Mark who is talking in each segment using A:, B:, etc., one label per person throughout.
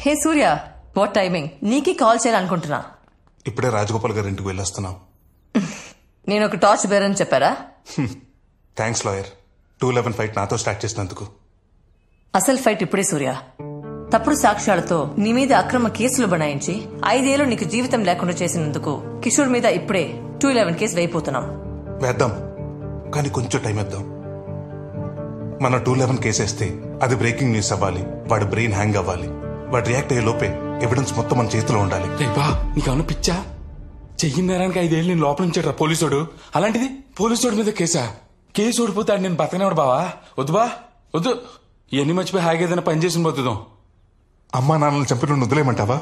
A: Hey Surya, what timing? నీకే call చేయాలనుకుంటున్నా.
B: ఇప్పుడే రాజగోపాల్ గారి ఇంటికి వెళ్ళొస్తున్నాం.
A: నేను ఒక టార్చ్ బేర్ అని చెప్పారా?
B: థ్యాంక్స్ లాయర్, 211 ఫైట్ నాతో స్టార్ట్ చేసినందుకు.
A: అసలు ఫైట్ ఇప్పుడే సూర్య. తప్పుడు సాక్ష్యాలతో నీ మీద అక్రమ కేసులు బనాయించి 5 ఏళ్లు నీకు జీవితం లేకుండా చేసినందుకు కిషోర్ మీద ఇప్పుడే 211 కేసు వేయిపోతున్నాం.
B: వేద్దాం, కానీ కొంచెం టైం ఇద్దాం. మన 211 కేసు వేస్తే అది బ్రేకింగ్ న్యూస్ అవ్వాలి, వాడి బ్రెయిన్ హ్యాంగ్ అవ్వాలి, వాడు రియాక్ట్ అయ్యే లోపే ఎవిడెన్స్ మొత్తం మన చేతిలో ఉండాలి.
C: బా నీకేమన్నా పిచ్చా? చెయ్యి నేరానికి 5 ఏళ్ళు నేను లోపల ఉంచాడు పోలీసుడు. అలాంటిది పోలీసుడి మీద కేసు ఓడిపోతాడు. నేను బతకనేవాడు బావా. వద్దు బా వద్దు. ఇవన్నీ మర్చిపోయి హాయిగా ఏదైనా పని చేసి బతుకుదాం.
B: అమ్మా నాన్నలు చంపిన వదిలేయమంటావా?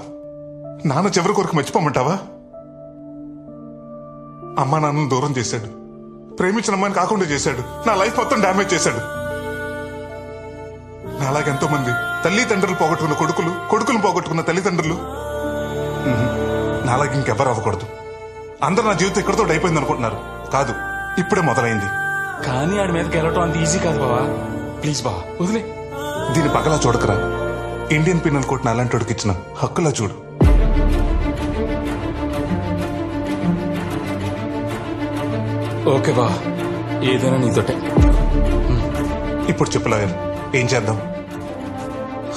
B: నాన్న చివరి కొరకు మర్చిపోమంటావా? అమ్మా నాన్నను దూరం చేశాడు, ప్రేమించిన అమ్మాయిని కాకుండా చేశాడు, నా లైఫ్ మొత్తం డ్యామేజ్ చేశాడు. నాలాగెంతో మంది తల్లిదండ్రులు పోగొట్టుకున్న కొడుకులు పోగొట్టుకున్న తల్లిదండ్రులు. నాలాగే ఇంకెవ్వరు అవ్వకూడదు. అందరూ నా జీవితం ఇక్కడతో అయిపోయింది అనుకుంటున్నారు. కాదు, ఇప్పుడే మొదలైంది.
C: కానీ ఆడి మీద గెలవటం అంత ఈజీ కాదు బావా. ప్లీజ్ బా వదిలే.
B: దీని పగలా చూడకరా. ఇండియన్ పీనల్ కోడ్ అలాంటి వాడికి ఇచ్చిన హక్కులా చూడు.
C: ఓకే బా, ఏదైనా నీతోటే.
B: ఇప్పుడు చెప్పు లాయర్, ఏం చేద్దాం?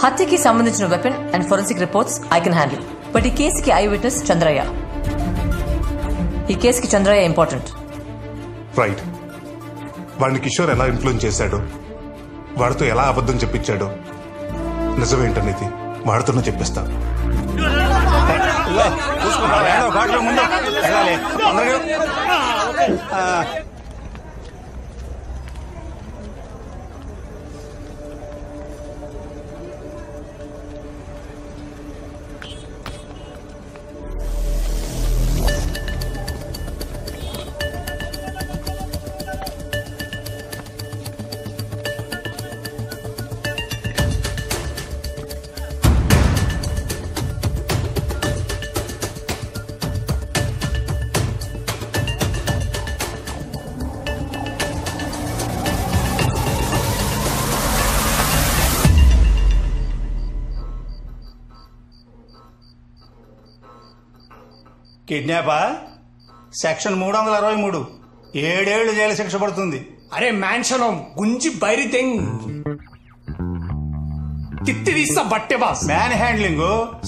A: హత్యకి సంబంధించిన weapon and forensic reports I can handle. But ఈ కేసుకి ఐ విట్నెస్ చంద్రయ్య. ఈ కేసుకి చంద్రయ్య ఇంపార్టెంట్.
B: రైట్. వాడిని కిషోర్ ఎలా ఇన్ఫ్లుయెన్స్ చేశాడో, వాడితో ఎలా అబద్ధం చెప్పించాడో, నిజమేంటనేది వాడితోనే చెప్పిస్తా.
D: కిడ్నాపా? సెక్షన్ 323, 7 ఏళ్లు జైలు శిక్ష పడుతుంది.
E: అరే మ్యాన్షనం గుంజి బైరి తెంగ్ తిత్తి తీస్తా బట్టే బాస్.
D: మ్యాన్ హ్యాండ్లింగ్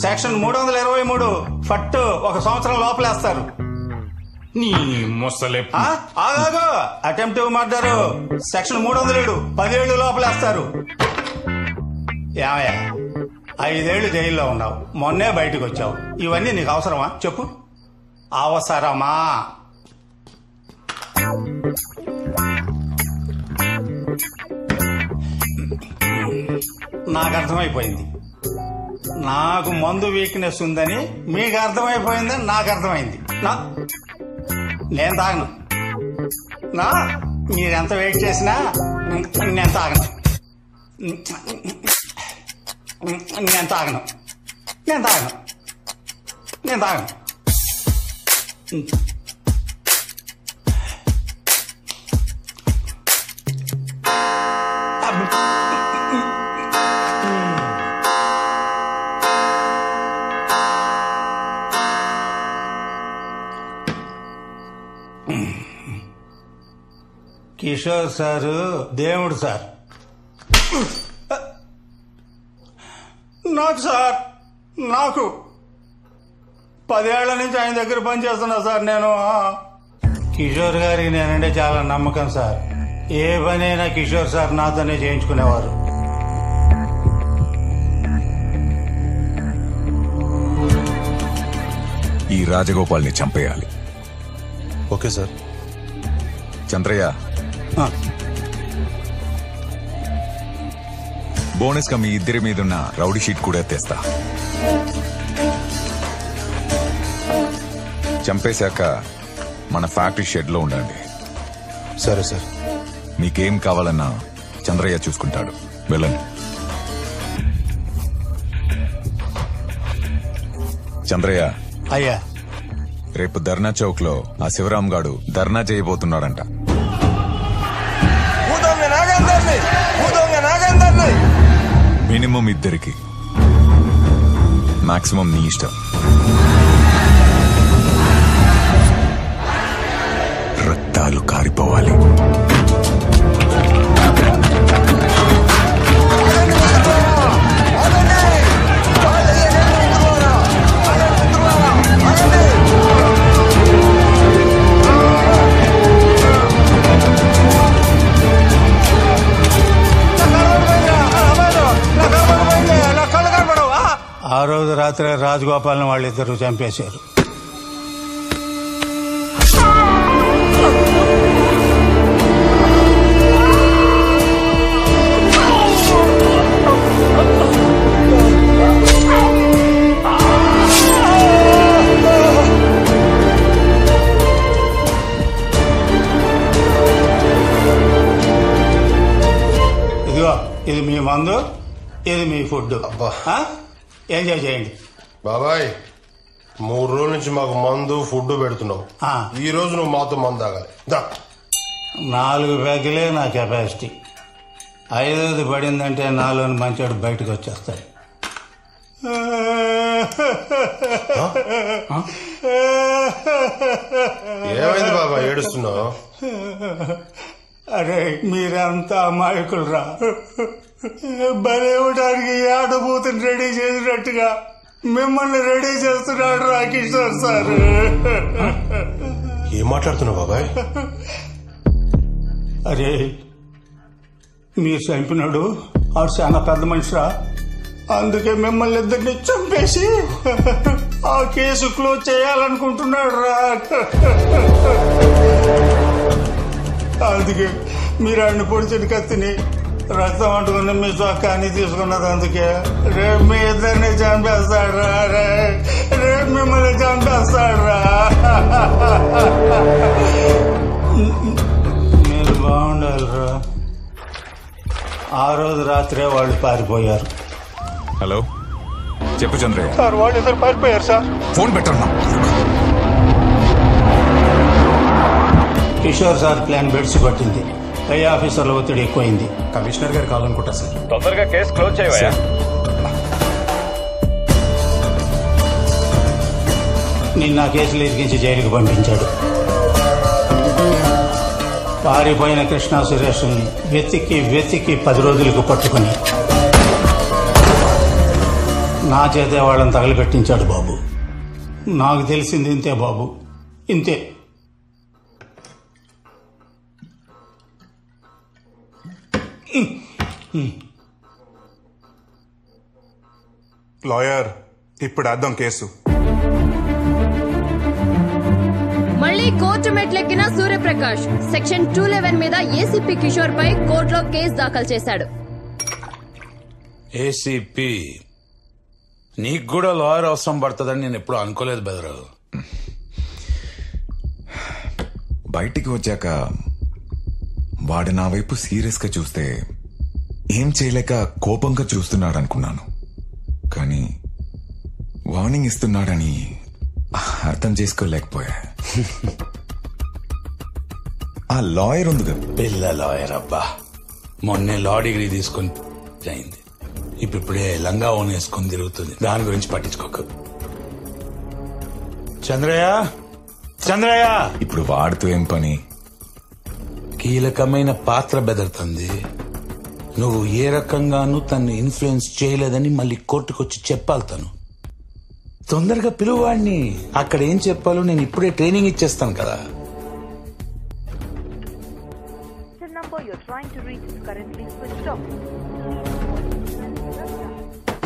D: సెక్షన్ 323 ఫట్టు 1 సంవత్సరం లోపలేస్తారు.
C: నీ ముసలే
D: ఆగాగు. అటెంప్టివ్ మర్డర్ సెక్షన్ 307 10 ఏళ్లు లోపలేస్తారు. ఏమయ్యా, 5 ఏళ్లు జైల్లో ఉన్నావు, మొన్నే బయటకు వచ్చావు. ఇవన్నీ నీకు అవసరమా చెప్పు? అవసరమా? నాకు అర్థమైపోయింది. నాకు మందు వీక్నెస్ ఉందని మీకు అర్థమైపోయిందని నాకు అర్థమైంది. నేను తాగను. మీరెంత వెయిట్ చేసినా నేను తాగను. నేను తాగను. నేను తాగను. నేను తాగను. కిషోర్ సారు దేవుడు సార్. నాకు సార్, నాకు 10 ఏళ్ల నుంచి ఆయన దగ్గర పనిచేస్తున్నా సార్. నేను కిషోర్ గారికి నేనంటే చాలా నమ్మకం సార్. ఏ పనైనా కిషోర్ సార్ నాతోనే చేయించుకునేవారు.
F: ఈ రాజగోపాల్ని చంపేయాలి.
B: Okay sir.
F: చంద్రయ్య, బోనస్ గా మీ ఇద్దరి మీదున్న రౌడీ షీట్ కూడా తెస్తా. చంపేశాక మన ఫ్యాక్టరీ షెడ్ లో ఉండండి.
B: సరే సార్.
F: మీకేం కావాలన్నా చంద్రయ్య చూసుకుంటాడు. వెళ్ళండి. చంద్రయ్య.
D: అయ్యా,
F: రేపు ధర్నా చౌక్ లో ఆ శివరాం గాడు ధర్నా చేయబోతున్నాడంట. మినిమం 2 మాక్సిమం నీ ఇష్టం. రక్తాలు కారిపోవాలి.
D: ఆ రోజు రాత్రి రాజగోపాల్ని వాళ్ళిద్దరూ చంపేశారు. ఇదిగో ఇది మీ మందు, ఇది మీ ఫుడ్. ఎంజాయ్ చేయండి.
G: బాబాయ్ 3 రోజుల నుంచి మాకు మందు ఫుడ్ పెడుతున్నావు. ఈ రోజు నువ్వు మాతో మందు తాగాలి.
D: 4 బ్యాగులే నా కెపాసిటీ. 5ది పడిందంటే నాలోని మంచోడు బయటకు వచ్చేస్తాడు.
G: ఏమైంది బాబా ఏడుస్తున్నావు?
D: అరే మీరంతా అమాయకులు రా. బలేవడానికి ఆడబోతుని రెడీ చేసినట్టుగా మిమ్మల్ని రెడీ చేస్తున్నాడు రా కిషోర్ సార్.
G: ఏం మాట్లాడుతున్నావు బాబాయ్?
D: అరే మీరు చంపినాడు ఆడు చాలా పెద్ద మనిషిరా. అందుకే మిమ్మల్ని ఇద్దరిని చంపేసి ఆ కేసు క్లోజ్ చేయాలనుకుంటున్నాడు రా. అందుకే మీరు ఆడిని పొడిచిన కత్తిని రక్తం అంటుకుని మీ చొక్కాన్ని తీసుకున్నది. అందుకే రేపు మీ ఇద్దరిని చంపేస్తాడు రా. రేపు మిమ్మల్ని చంపేస్తాడు రా. మీరు బాగుండాలి రా. ఆ రోజు రాత్రే వాళ్ళు పారిపోయారు.
F: హలో చెప్పు చంద్రయ్య.
D: సార్ వాళ్ళు ఇద్దరు పారిపోయారు సార్.
F: ఫోన్ పెట్టన్నా.
D: కిషోర్ సార్ ప్లాన్ బెడ్స్ పట్టింది. పై ఆఫీసర్ల ఒత్తిడి ఎక్కువైంది.
H: కమిషనర్ గారు కావాలనుకుంటా సార్.
F: తొందరగా కేసు క్లోజ్ చేయవా.
D: నిన్న కేసులు ఇరికించి జైలుకు పంపించాడు. పారిపోయిన కృష్ణా సురేష్ని వెతికి 10 రోజులకు పట్టుకుని నా చేతే వాళ్ళని తగలబెట్టించాడు బాబు. నాకు తెలిసింది ఇంతే బాబు, ఇంతే.
B: లాయర్ ఇప్పుడు వేద్దాం కేసు.
I: మళ్ళీ కోర్టు మెట్లెక్కిన సూర్యప్రకాష్ సెక్షన్ 211 మీద ఏసీపీ కిషోర్ పై కోర్టులో కేసు దాఖలు చేశాడు.
C: ఏసీపీ నీకు కూడా లాయర్ అవసరం పడుతుందని నేను ఎప్పుడు అనుకోలేదు బెదరు.
F: బయటికి వచ్చాక వాడు నా వైపు సీరియస్ గా చూస్తే ఏం చేయలేక కోపంగా చూస్తున్నాడు అనుకున్నాను. కానీ వార్నింగ్ ఇస్తున్నాడని అర్థం చేసుకోలేకపోయా. ఆ లాయర్ ఉంది కదా,
C: పిల్ల లాయర్ అబ్బా, మొన్నే లా డిగ్రీ తీసుకొని అయింది. ఇప్పుడే లంగా ఓన్ వేసుకొని తిరుగుతుంది. దాని గురించి పట్టించుకోకు. చంద్రయ్య చంద్రయ్య,
F: ఇప్పుడు వాడుతూ ఏం పని?
C: కీలకమైన పాత్ర బెదరుతుంది. నువ్వు ఏ రకంగానూ తను ఇన్ఫ్లుయెన్స్ చేయలేదని మళ్ళీ కోర్టుకొచ్చి చెప్పాలి. తను తొందరగా పిలువాడిని. అక్కడ ఏం చెప్పాలో నేను ఇప్పుడే ట్రైనింగ్ ఇచ్చేస్తాను కదా.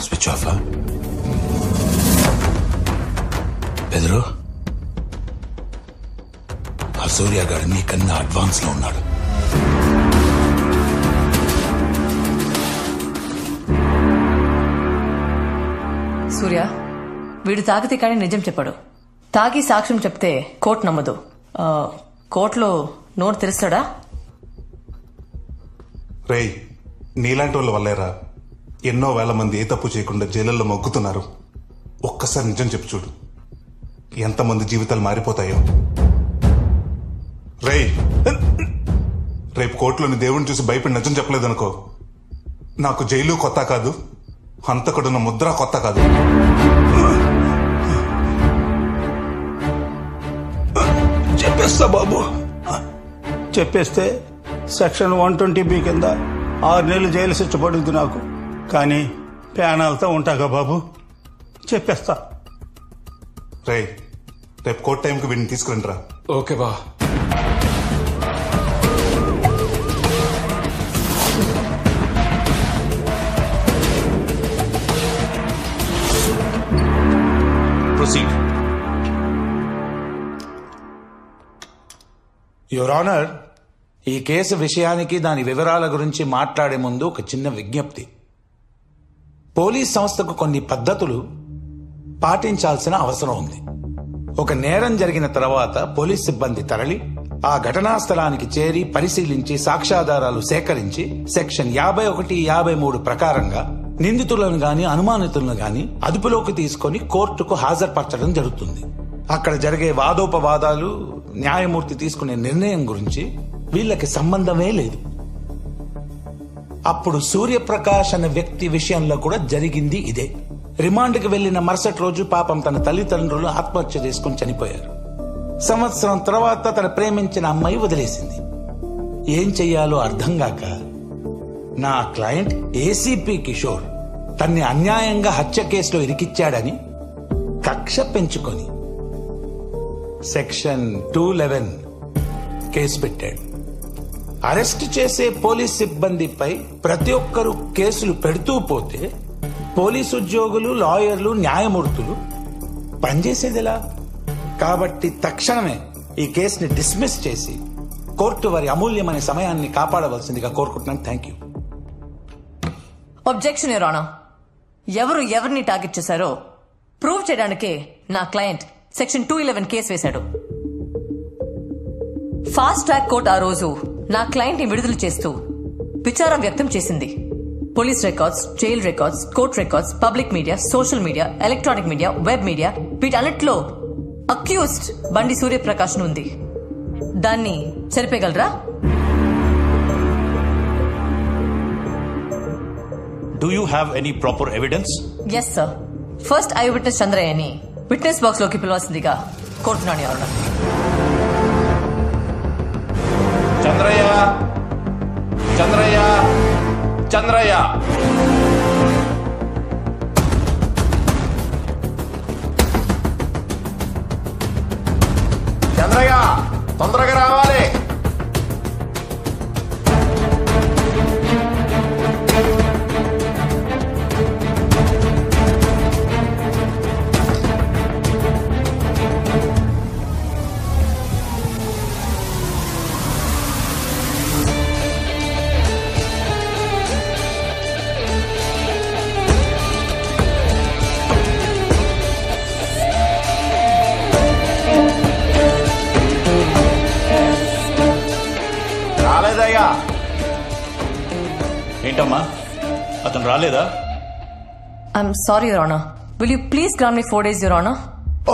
C: Switch off. బెదరు, ఆ సూర్య గారు నీకన్నా అడ్వాన్స్ లో ఉన్నాడు.
A: సూర్య, వీడు తాగితే కానీ నిజం చెప్పాడు. తాగి సాక్ష్యం చెప్తే కోర్టు నమ్మదు. కోర్టులో నోరు తెరుస్తాడా?
B: రేయ్, నీలాంటి వాళ్ళ వల్లేరా ఎన్నో వేల మంది ఏ తప్పు చేయకుండా జైళ్ళల్లో మొగ్గుతున్నారు. ఒక్కసారి నిజం చెప్పు చూడు, ఎంతమంది జీవితాలు మారిపోతాయో. రేయ్, రేపు కోర్టులోని దేవుడిని చూసి భయపడి నిజం చెప్పలేదనుకో, నాకు జైలు కొత్త కాదు, హంతకుడున్న ముద్ర కొత్త కాదు.
D: చెప్పేస్తా బాబు. చెప్పేస్తే సెక్షన్ 120B కింద 6 నెలలు జైలు శిక్ష పడుద్ది నాకు. కానీ ప్యానాలతో ఉంటాగా బాబు. చెప్పేస్తా.
B: రేపు కోర్ట్ టైంకి వీడిని తీసుకురండి రా.
C: ఓకే బా.
E: ప్రొసీడ్.
J: యువర్ ఆనర్, ఈ కేసు విషయానికి దాని వివరాల గురించి మాట్లాడే ముందు ఒక చిన్న విజ్ఞప్తి. పోలీస్ సంస్థకు కొన్ని పద్ధతులు పాటించాల్సిన అవసరం ఉంది. ఒక నేరం జరిగిన తర్వాత పోలీస్ సిబ్బంది తరలి ఆ ఘటనా స్థలానికి చేరి పరిశీలించి సాక్ష్యాధారాలు సేకరించి సెక్షన్ 51, 53 ప్రకారంగా నిందితులను గాని అనుమానితులను గాని అదుపులోకి తీసుకొని కోర్టుకు హాజరుపరచడం జరుగుతుంది. అక్కడ జరిగే వాదోపవాదాలు, న్యాయమూర్తి తీసుకునే నిర్ణయం గురించి వీళ్ళకి సంబంధమే లేదు. అప్పుడు సూర్యప్రకాష్ అనే వ్యక్తి విషయంలో కూడా జరిగింది ఇదే. రిమాండ్కి వెళ్లిన మరుసటి రోజు పాపం తన తల్లిదండ్రులు ఆత్మహత్య చేసుకుని చనిపోయారు. సంవత్సరం తర్వాత తన ప్రేమించిన అమ్మాయి వదిలేసింది. ఏం చెయ్యాలో అర్థం కాక నా క్లయింట్ ఏసీపీ కిషోర్ తన్ని అన్యాయంగా హత్య కేసులో ఇరికిచ్చాడని కక్ష పెంచుకొని సెక్షన్ 211 కేసు పెట్టాడు. అరెస్ట్ చేసే పోలీస్ సిబ్బందిపై ప్రతి ఒక్కరూ కేసులు పెడుతూ పోతే పోలీసు ఉద్యోగులు, లాయర్లు, న్యాయమూర్తులు పనిచేసేదిలా? కాబట్టి తక్షణమే ఈ కేసుని డిస్మిస్ చేసి కోర్టు వారి అమూల్యమైన సమయాన్ని కాపాడవలసిందిగా కోరుకుంటున్నాను. Thank you.
A: Objection your honour. ఎవరు ఎవరిని టార్గెట్ చేశారో ప్రూవ్ చేయడానికే నా క్లయింట్ సెక్షన్ 211 కేసు వేశాడు. ఫాస్ట్ ట్రాక్ కోర్ట్ ఆ రోజు నా క్లయింట్ ని విడుదల చేస్తూ విచారం వ్యక్తం చేసింది. Police records, jail records, court records, public media, social media, electronic media, web media, వీటన్నిటిలో అక్యూజ్డ్ బండి సూర్యప్రకాష్ ఉంది. దాన్ని చెరిపేయగలరా?
E: Do you have any proper evidence?
A: Yes, sir. First I witness చంద్రయ్యని విట్నెస్ బాక్స్ లోకి పిలవాల్సిందిగా కోరుతున్నాను ఎవరు.
E: చంద్రయ్య, చంద్రయ్య, చంద్రయ్య.
G: చంద్రయ్య తొందరగా రావాలి.
E: ఏంటమ్మా, అతను రాలేదా?
A: I'm sorry your honour. Will you please grant me 4 days your honour?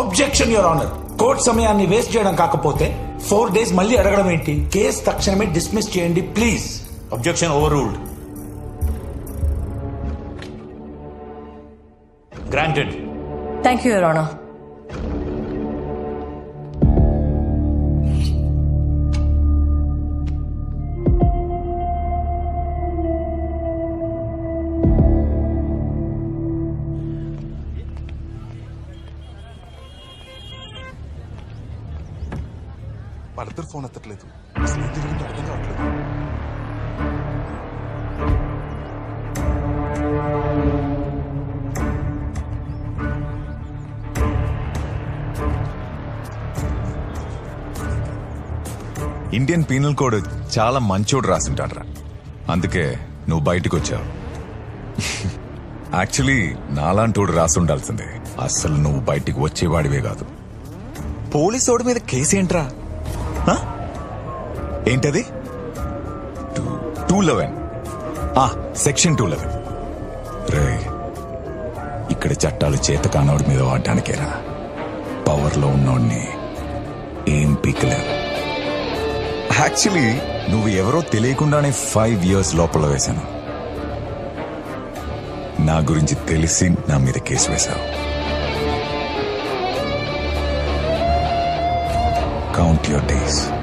J: Objection your honour. Court సమయాన్ని వేస్ట్ చేయడం కాకపోతే 4 days మళ్ళీ అడగడం ఏంటి? కేసు తక్షణమే డిస్మిస్ చేయండి please.
E: Objection over ruled. Granted.
A: Thank you your honour.
B: వాళ్ళిద్దరు ఫోన్ ఎత్తట్లేదు. అసలు ఏం జరిగిందో అర్థం కావట్లేదు.
F: ఇండియన్ పీనల్ కోడ్ చాలా మంచోడు రాసింటాడ్రా. అందుకే నువ్వు బయటకు వచ్చావు. యాక్చువల్లీ నాలాంటోడు రాసి ఉండాల్సిందే. అస్సలు నువ్వు బయటికి వచ్చేవాడివే కాదు. పోలీసోడి మీద కేసేంట్రా? ఏంటది? 211 సెక్షన్ 211. రే, ఇక్కడ చట్టాలు చేత కానోడి మీద వాడడానికేరా. పవర్లో ఉన్నోడిని ఏం పీకలేవు. యాక్చువల్లీ నువ్వు ఎవరో తెలియకుండానే 5 years లోపల వేశాను. నా గురించి తెలిసి నా మీద కేసు వేశావు. Count your days.